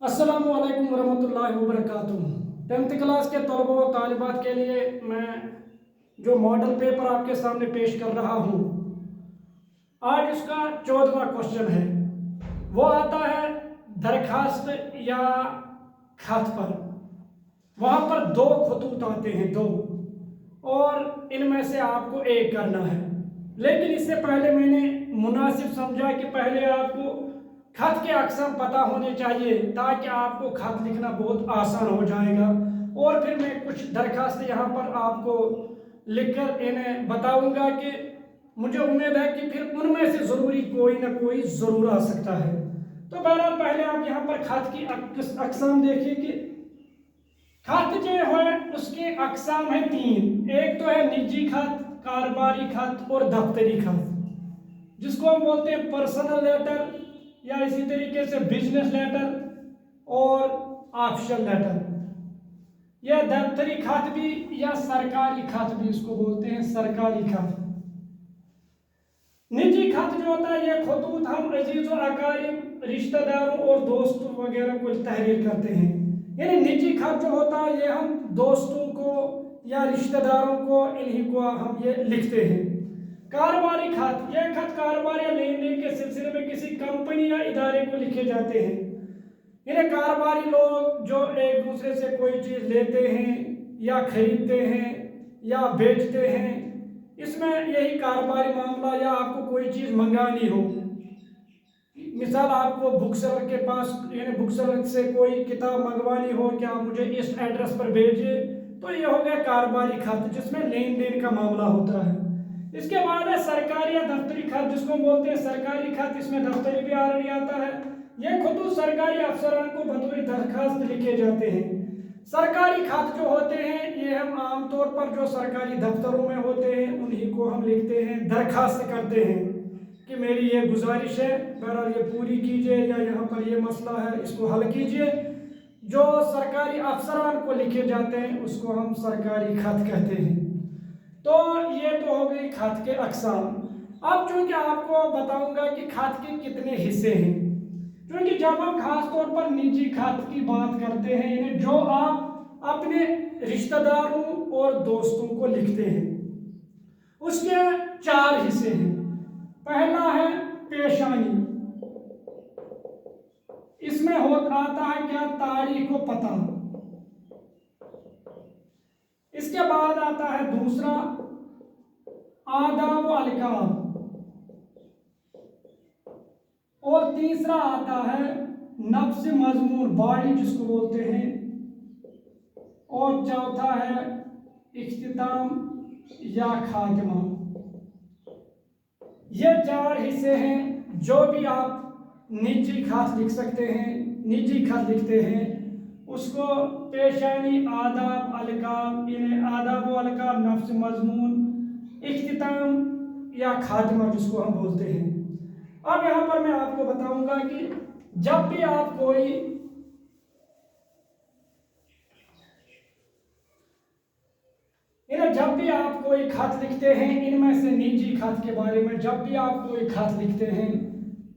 अस्सलामु अलैकुम वरहमतुल्लाहि वबरकातुहू। 10th क्लास के तलबा व तालिबात के लिए मैं जो मॉडल पेपर आपके सामने पेश कर रहा हूँ, आज इसका 14वां क्वेश्चन है। वो आता है दरखास्त या खत पर। वहाँ पर दो खतूत आते हैं, दो, और इनमें से आपको एक करना है। लेकिन इससे पहले मैंने मुनासिब समझा कि पहले आपको खत के अक़साम पता होने चाहिए, ताकि आपको खत लिखना बहुत आसान हो जाएगा। और फिर मैं कुछ दरखास्त यहाँ पर आपको लिखकर इन्हें बताऊंगा कि मुझे उम्मीद है कि फिर उनमें से ज़रूरी कोई ना कोई ज़रूर आ सकता है। तो बहरहाल पहले आप यहाँ पर खत की अक़साम देखिए कि खत जो है उसके अक़साम है तीन। एक तो है निजी खत, कारोबारी खत और दफ्तरी खत, जिसको हम बोलते हैं पर्सनल लेटर, या इसी तरीके से बिजनेस लेटर और ऑफिशियल लेटर। यह दफ्तरी खत भी या सरकारी खत भी इसको बोलते हैं, सरकारी खत। निजी खत जो होता है, यह खतूत हम अजीज और अकारिब, रिश्तेदारों और दोस्तों वगैरह को तहरीर करते हैं। यानी निजी खत जो होता है, ये हम दोस्तों को या रिश्तेदारों को, इन्हीं को हम ये लिखते हैं। कारोबारी खत, यह खत कारोबार या लेन देन के सिलसिले में किसी कंपनी या इदारे को लिखे जाते हैं। इन्हें कारोबारी लोग जो एक दूसरे से कोई चीज़ लेते हैं या खरीदते हैं या बेचते हैं, इसमें यही कारोबारी मामला, या आपको कोई चीज़ मंगानी हो, मिसाल आपको बुक सेलर के पास, यानी बुक सेलर से कोई किताब मंगवानी हो कि आप मुझे इस एड्रेस पर भेजिए, तो ये हो गया कारोबारी खत, जिसमें लेन देन का मामला होता है। इसके बाद है सरकारी या दफ्तरी खत, जिसको बोलते हैं सरकारी खत। इसमें दफ्तरी भी ऑलरेडी आता है। यह खुद सरकारी अफसरान को बतौर दरखास्त लिखे जाते हैं। सरकारी खत जो होते हैं, ये हम आमतौर पर जो सरकारी दफ्तरों में होते हैं, उन्हीं को हम लिखते हैं, दरखास्त करते हैं कि मेरी ये गुजारिश है, बहरहाल ये पूरी कीजिए, या यहाँ पर ये मसला है, इसको हल कीजिए। जो सरकारी अफसरान को लिखे जाते हैं, उसको हम सरकारी खत कहते हैं। तो ये तो हो गई खत के अक़साम। अब चूंकि आपको बताऊंगा कि खत के कितने हिस्से हैं, क्योंकि जब हम खास तौर पर निजी खत की बात करते हैं, यानी जो आप अपने रिश्तेदारों और दोस्तों को लिखते हैं, उसके 4 हिस्से हैं। पहला है पेशानी। इसमें आता है क्या, तारीख व पता। इसके बाद आता है दूसरा आदाब व अलकाब, और तीसरा आता है नफ्स मजमून, बॉडी जिसको बोलते हैं, और चौथा है इख्तिताम या खात्मा। ये 4 हिस्से हैं। जो भी आप निजी खत लिख सकते हैं, निजी खत लिखते हैं, उसको पेशानी, आदाब, अलकाब, इन्हें आदाब व अलकाब, नफ्स मजमून, इख्तिताम या खात्मा जिसको हम बोलते हैं। अब यहाँ पर मैं आपको बताऊंगा कि जब भी आप कोई खत लिखते हैं, इनमें से निजी खत के बारे में, जब भी आप कोई खत लिखते हैं,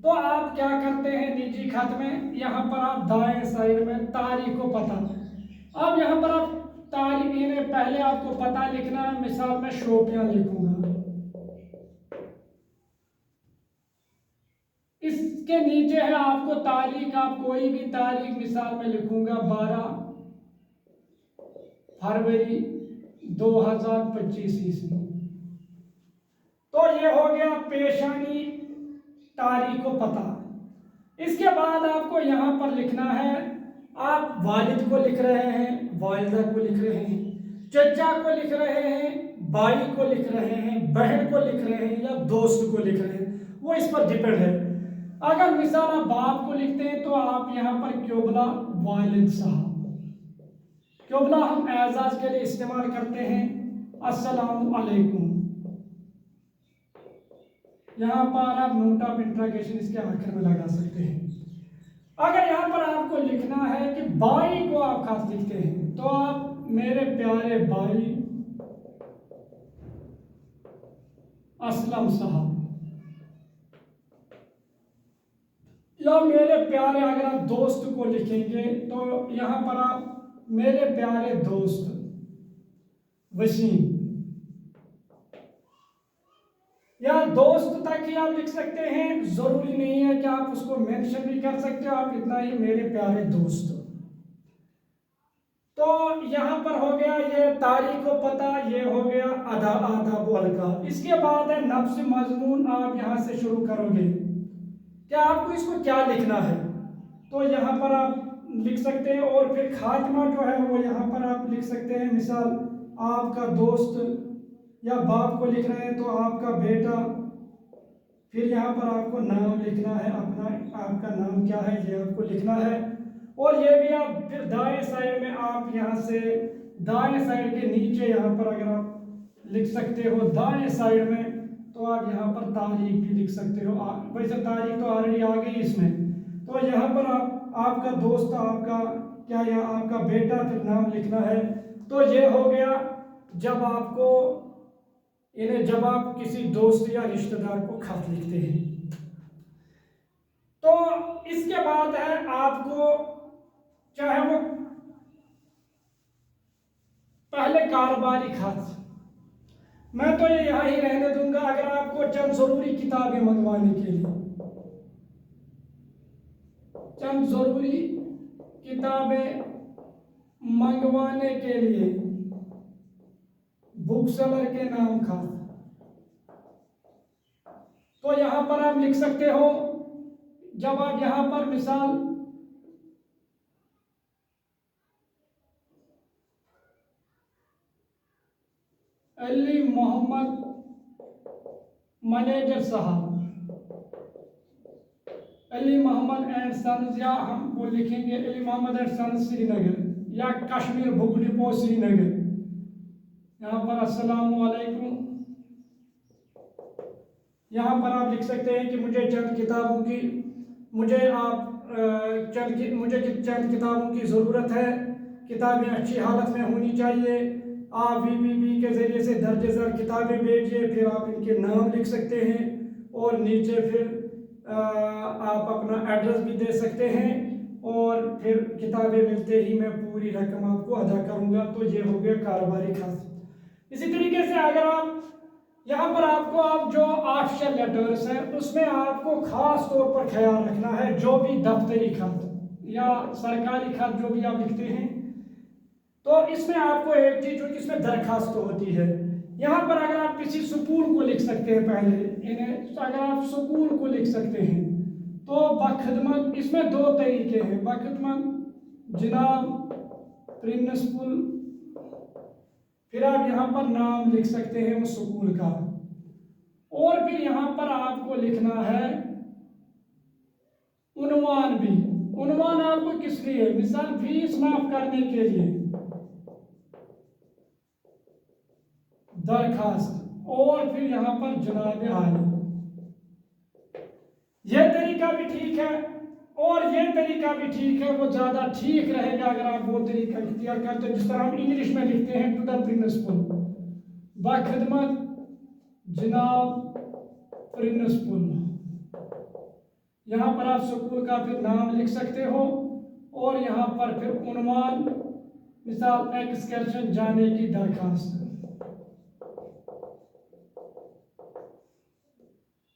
तो आप क्या करते हैं निजी खत में, यहाँ पर आप दाएं साइड में तारीख को पता। अब यहाँ पर आप तारीख, इन्हें पहले आपको पता लिखना है। मिसाल में शोपियां लिखूंगा, इसके नीचे है आपको तारीख, आप कोई भी तारीख, मिसाल में लिखूंगा 12 फरवरी 2025 ईस्वी। तो ये हो गया पेशानी, तारीख को पता। इसके बाद आपको यहाँ पर लिखना है, आप वालिद को लिख रहे हैं, वालिदा को लिख रहे हैं, चचा को लिख रहे हैं, भाई को लिख रहे हैं, बहन को लिख रहे हैं, या दोस्त को लिख रहे हैं, वो इस पर डिपेंड है। अगर मिसाल आप बाप को लिखते हैं, तो आप यहाँ पर क्योबला वालिद साहब, क्योबला हम एजाज के लिए इस्तेमाल करते हैं, अस्सलामु अलैकुम। यहाँ पर आप नोट ऑफ इंट्रोगेशन इसके आखिर में लगा सकते हैं। अगर यहाँ पर आपको लिखना है कि भाई को आप खत लिखते हैं, तो आप मेरे प्यारे भाई असलम साहब, या या मेरे प्यारे, अगर आप दोस्त को लिखेंगे तो यहाँ पर आप मेरे प्यारे दोस्त वसीम, या दोस्त तक ही आप लिख सकते हैं, जरूरी नहीं है कि आप उसको मेंशन भी कर सकते हो, आप इतना ही मेरे प्यारे दोस्त। तो यहाँ पर हो गया ये तारीख को पता, ये हो गया आदाब व अलकाब। इसके बाद है नफ्स मजमून। आप यहाँ से शुरू करोगे कि आपको इसको क्या लिखना है, तो यहाँ पर आप लिख सकते हैं। और फिर खात्मा जो है वो यहाँ पर आप लिख सकते हैं, मिसाल आपका दोस्त, या बाप को लिख रहे हैं तो आपका बेटा। फिर यहाँ पर आपको नाम लिखना है अपना, आपका नाम क्या है ये आपको लिखना है। और ये भी आप फिर दाएं साइड में, आप यहाँ से दाएं साइड के नीचे यहाँ पर अगर आप लिख सकते हो दाएं साइड में, तो आप यहाँ पर तारीख भी लिख सकते हो। वैसे तारीख तो ऑलरेडी आ गई इसमें, तो यहाँ पर आप आपका दोस्त, आपका क्या, या आपका बेटा, फिर नाम लिखना है। तो ये हो गया जब आपको जब आप किसी दोस्त या रिश्तेदार को खत लिखते हैं। तो इसके बाद है आपको, चाहे वो पहले कारोबारी खत, मैं तो ये यहाँ ही रहने दूंगा। अगर आपको चंद जरूरी किताबें मंगवाने के लिए, चंद जरूरी किताबें मंगवाने के लिए बुक सेलर के नाम का, तो यहां पर आप लिख सकते हो। जब आप यहां पर मिसाल अली मोहम्मद मैनेजर साहब, अली मोहम्मद एंड सन्स, या हम वो लिखेंगे अली मोहम्मद एंड सन्स श्रीनगर, या कश्मीर बुक डिपो श्रीनगर। यहाँ पर अस्सलाम वालेकुम, यहाँ पर आप लिख सकते हैं कि मुझे चंद किताबों की, मुझे चंद किताबों की ज़रूरत है। किताबें अच्छी हालत में होनी चाहिए। आप VPP के ज़रिए से दर्ज झेल किताबें भेजिए। फिर आप इनके नाम लिख सकते हैं और नीचे फिर आप अपना एड्रेस भी दे सकते हैं। और फिर किताबें मिलते ही मैं पूरी रकम आपको अदा करूँगा। तो ये हो गया कारोबारी खत। इसी तरीके से अगर आप यहाँ पर आपको, आप जो ऑफिशियल लेटर्स हैं उसमें आपको खास तौर पर ख्याल रखना है, जो भी दफ्तरी खत या सरकारी खत जो भी आप लिखते हैं, तो इसमें आपको एक चीज जो कि इसमें दरखास्त होती है। यहाँ पर अगर आप किसी स्कूल को लिख सकते हैं, पहले इन्हें अगर आप स्कूल को लिख सकते हैं तो बखदमत, इसमें दो तरीके हैं, बखदमत जनाब प्रिंसिपल, फिर आप यहाँ पर नाम लिख सकते हैं उस स्कूल का। और फिर यहाँ पर आपको लिखना है उन्वान भी। उन्वान आपको किस लिए, मिसाल फीस माफ करने के लिए, दरखास्त, और फिर यहाँ पर जनाब आली। यह तरीका भी ठीक है और ये तरीका भी ठीक है। वो ज़्यादा ठीक रहेगा अगर आप वो तरीका इख्तियार करते हैं जिस तरह हम इंग्लिश में लिखते हैं, टू द प्रिंसिपल, बाखिदमत जनाब प्रिंसिपल। यहाँ पर आप स्कूल का फिर नाम लिख सकते हो और यहाँ पर फिर उन्वान, मिसाल एक्सकर्शन जाने की दरखास्त,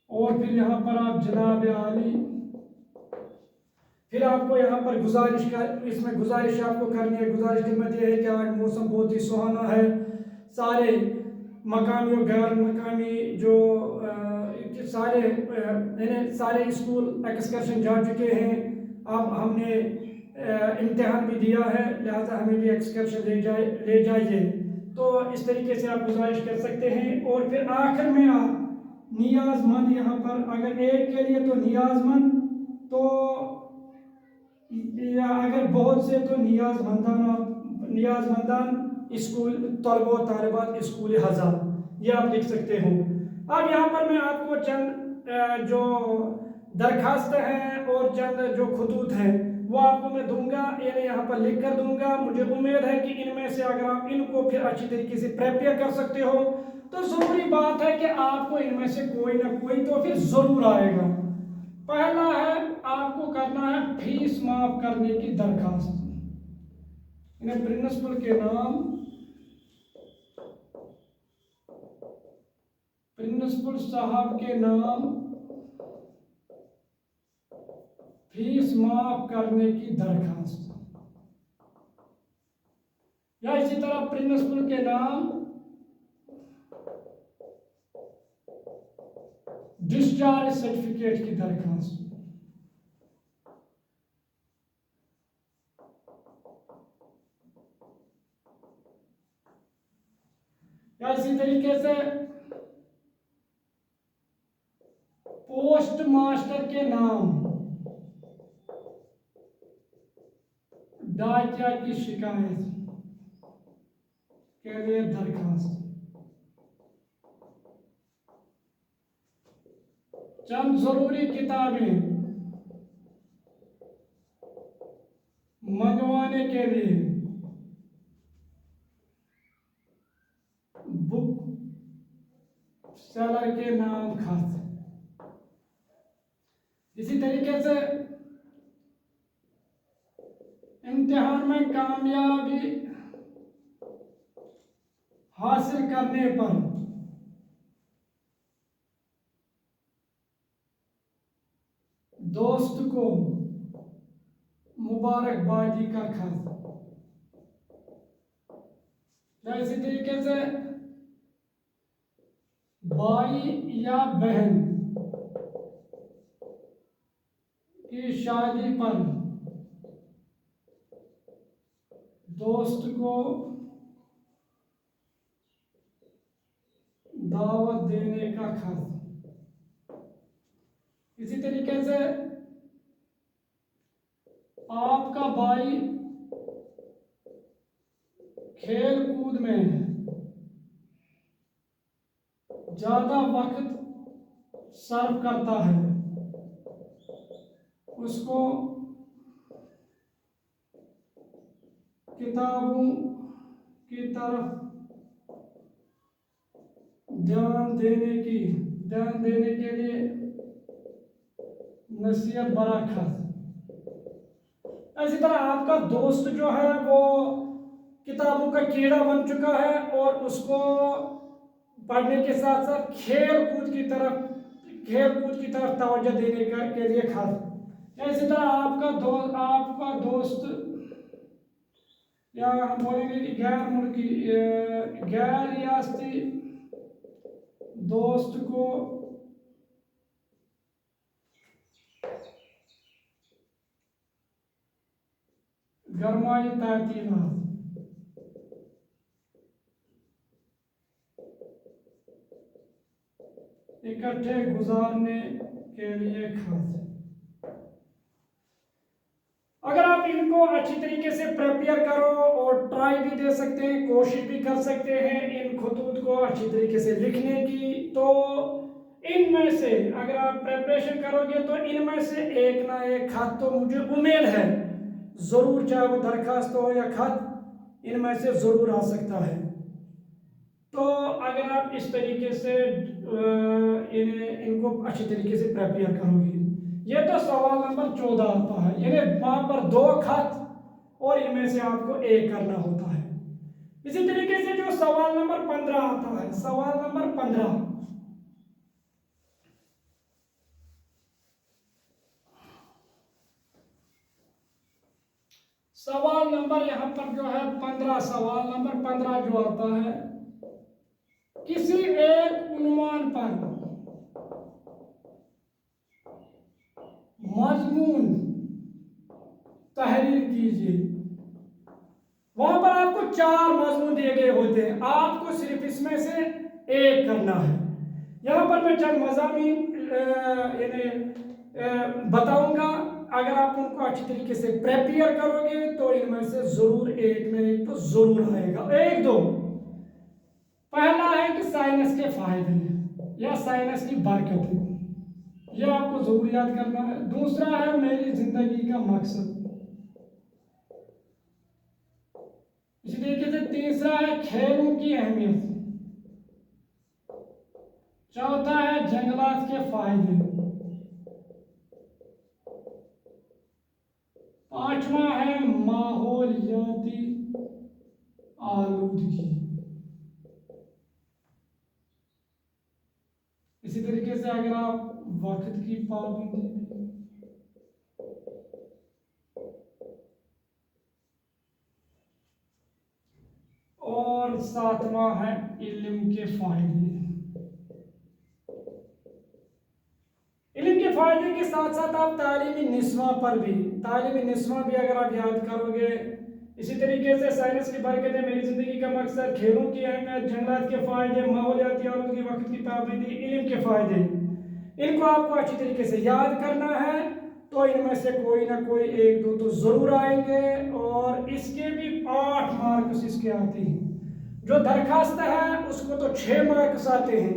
और फिर यहाँ पर आप जनाब आली। फिर आपको यहाँ पर गुजारिश का, इसमें गुजारिश आपको करनी है। गुजारिश की मत यह है कि आज मौसम बहुत ही सुहाना है, सारे मकामी और गैर मकामी जो सारे स्कूल एक्सकर्शन जा चुके हैं। अब हमने इम्तिहान भी दिया है, लिहाजा हमें भी एक्सकर्शन ले जाइए। तो इस तरीके से आप गुजारिश कर सकते हैं। और फिर आखिर में आप नियाजमंद, यहाँ पर अगर एक के लिए तो नियाजमंद, तो या अगर बहुत से तो नियाजमंदान स्कूल तलबा तालिबात स्कूल हजार, ये आप लिख सकते हो। अब यहाँ पर मैं आपको चंद जो दरखास्त हैं और चंद जो खतूत हैं वो आपको मैं दूंगा, यानी यहाँ पर लिख कर दूंगा। मुझे उम्मीद है कि इनमें से अगर आप इनको फिर अच्छी तरीके से प्रिपेयर कर सकते हो तो ज़रूरी बात है कि आपको इनमें से कोई ना कोई तो फिर ज़रूर आएगा। पहला है आपको करना है फीस माफ करने की दरखास्त। इन्हें प्रिंसिपल के नाम, प्रिंसिपल साहब के नाम फीस माफ करने की दरखास्त, या इसी तरह प्रिंसिपल के नाम डिस्चार्ज सर्टिफिकेट की दरखास्त, या इसी तरीके से पोस्ट मास्टर के नाम डाकिया की शिकायत के लिए दरखास्त। चंद जरूरी किताबें मंगवाने के लिए बुक सेलर के नाम खत। इसी तरीके से इम्तिहान में कामयाबी हासिल करने पर दोस्त को मुबारकबादी का खत। इसी तरीके से भाई या बहन की शादी पर दोस्त को दावत देने का खत। इसी तरीके से आपका भाई खेल कूद में ज्यादा वक्त सर्व करता है, उसको किताबों की तरफ ध्यान देने के लिए नसीहत भरा खत। इसी तरह आपका दोस्त जो है वो किताबों का कीड़ा बन चुका है और उसको पढ़ने के साथ साथ खेल कूद की तरफ तवज्जो देने के लिए खत। इसी तरह आपका दोस्त या हम बोलेंगे कि गैर रियासती दोस्त को गरमाई तातीलात इकट्ठे गुजारने के लिए खत। अगर आप इनको अच्छी तरीके से प्रिपेयर करो और ट्राई भी दे सकते हैं, कोशिश भी कर सकते हैं इन खतूत को अच्छी तरीके से लिखने की, तो इनमें से अगर आप प्रिपरेशन करोगे तो इनमें से एक ना एक खत तो मुझे उम्मीद है जरूर, चाहे वो दरखास्त हो या खत, इनमें से जरूर आ सकता है। तो अगर आप इस तरीके से इनको अच्छी तरीके से प्रिपेयर करोगे, ये तो सवाल नंबर 14 आता है, यानी वहां पर 2 खत और इनमें से आपको एक करना होता है। इसी तरीके से जो सवाल नंबर 15 आता है, सवाल नंबर 15, सवाल नंबर यहाँ पर जो है 15, सवाल नंबर 15 जो आता है, किसी एक उन्वान पर मजमून तहरीर कीजिए। वहां पर आपको 4 मजमून दिए गए होते हैं, आपको सिर्फ इसमें से एक करना है। यहाँ पर मैं चंद मज़ामीन बताऊंगा, अगर आप उनको अच्छी तरीके से प्रिपेयर करोगे तो इनमें से जरूर एक में एक तो जरूर आएगा। 1-2 पहला है कि साइनस के फायदे या साइनस की बरकतें, यह आपको जरूर याद करना है। दूसरा है मेरी जिंदगी का मकसद। इसी तरीके से तीसरा है खेलों की अहमियत। चौथा है जंगलात के फायदे। 5वां है माहौलियाती आलूदगी। इसी तरीके से अगर आप वक्त की पाबंदी, और 7वां है इल्म के फायदे। इल्म के फायदे के साथ साथ आप तालीमी निस्वां पर भी, तालीमी निस्वां भी अगर आप याद करोगे। इसी तरीके से साइंस की बरकतें, मेरी ज़िंदगी का मकसद, खेलों की अहमियत, जंगलात के फ़ायदे, माहौलियाती आलूदगी, वक्त की पाबंदी, इल्म के फ़ायदे, इनको आपको अच्छी तरीके से याद करना है। तो इनमें से कोई ना कोई एक दो तो ज़रूर आएंगे, और इसके भी 8 मार्क्स इसके आते हैं। जो दरखास्त है उसको तो 6 मार्क्स आते हैं,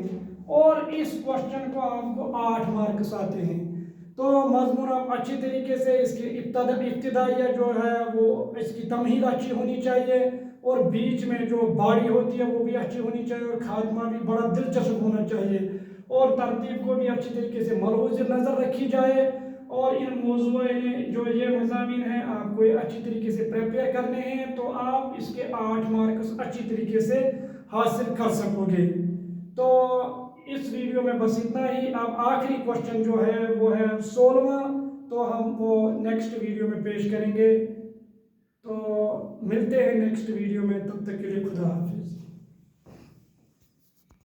और इस क्वेश्चन को आपको 8 मार्क्स आते हैं। तो मजमून आप अच्छी तरीके से, इसकी इब्तिदाइया जो है वो, इसकी तमहीद अच्छी होनी चाहिए, और बीच में जो बाड़ी होती है वो भी अच्छी होनी चाहिए, और खात्मा भी बड़ा दिलचस्प होना चाहिए, और तरतीब को भी अच्छी तरीके से मलहूज़ नज़र रखी जाए। और इन मौज़ूओं जो ये मज़ामीन हैं आपको ये अच्छी तरीके से प्रिपेयर करने हैं, तो आप इसके 8 मार्क्स अच्छी तरीके से हासिल कर सकोगे। तो इस वीडियो में बस इतना ही। अब आखिरी क्वेश्चन जो है वो है 16वां, तो हम वो नेक्स्ट वीडियो में पेश करेंगे। तो मिलते हैं नेक्स्ट वीडियो में, तब तक के लिए खुदा हाफिज़।